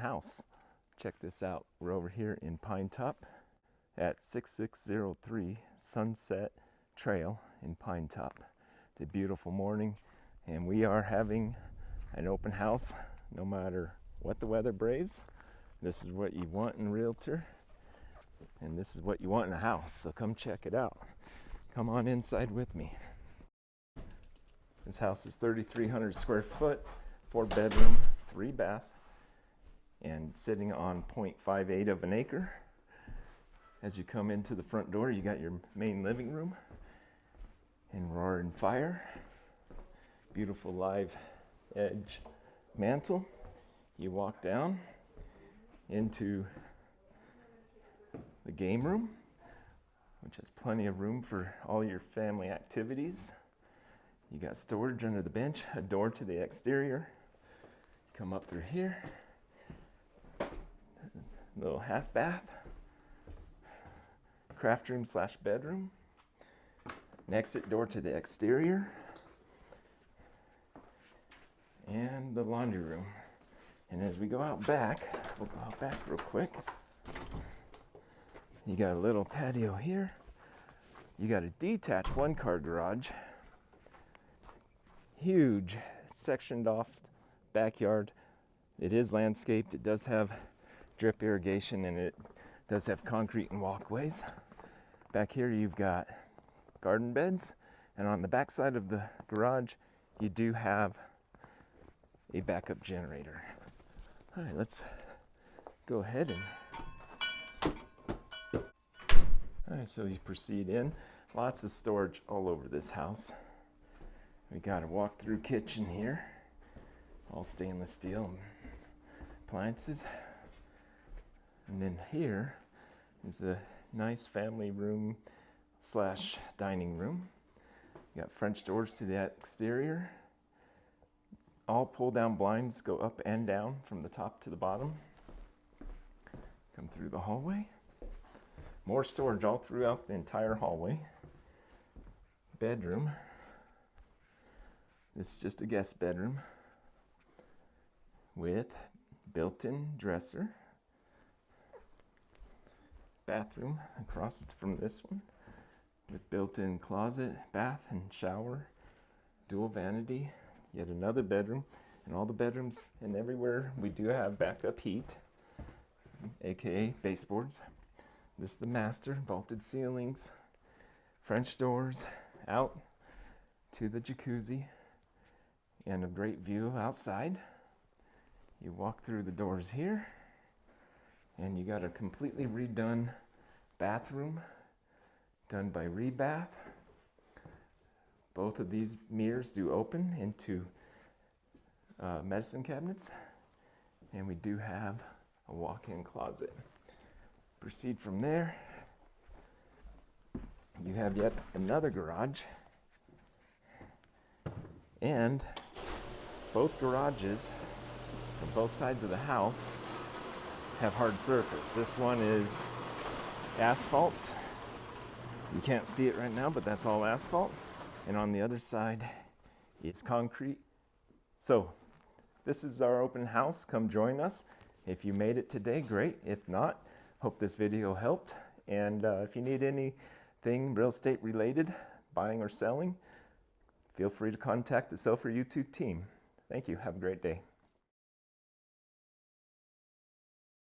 house. Check this out. We're over here in Pinetop at 6603 Sunset Trail in Pinetop. It's a beautiful morning and we are having an open house no matter what the weather braves. This is what you want in a realtor and this is what you want in a house, so come check it out. Come on inside with me. This house is 3,300 square foot, 4 bedroom, 3 bath, and sitting on 0.58 of an acre. As you come into the front door, you got your main living room and roaring fire. Beautiful live edge mantle. You walk down into the game room, which has plenty of room for all your family activities. You got storage under the bench, a door to the exterior. Come up through here. Little half bath. Craft room slash bedroom. An exit door to the exterior. And the laundry room. And as we go out back, we'll go out back real quick. You got a little patio here. You got a detached 1-car garage. Huge sectioned off backyard. It is landscaped. It does have drip irrigation and it does have concrete and walkways. Back here you've got garden beds, and on the back side of the garage you do have a backup generator. All right, let's go ahead and all right, so you proceed in. Lots of storage all over this house. We got a walk-through kitchen here, all stainless steel appliances. And then here is a nice family room slash dining room. You got French doors to the exterior. All pull-down blinds go up and down from the top to the bottom. Come through the hallway. More storage all throughout the entire hallway. Bedroom. This is just a guest bedroom with built-in dresser. Bathroom across from this one with built-in closet, bath, and shower. Dual vanity. Yet another bedroom. And all the bedrooms and everywhere we do have backup heat, aka baseboards. This is the master, vaulted ceilings, French doors out to the jacuzzi, and a great view outside. You walk through the doors here, and you got a completely redone bathroom, done by Rebath. Both of these mirrors do open into medicine cabinets, and we do have a walk-in closet. Proceed from there. You have yet another garage, and both garages on both sides of the house have hard surface. This one is asphalt. You can't see it right now, but that's all asphalt. And on the other side is concrete. So this is our open house. Come join us. If you made it today, great. If not, hope this video helped. And if you need anything real estate related, buying or selling, feel free to contact the Sell for YouTube team. Thank you. Have a great day.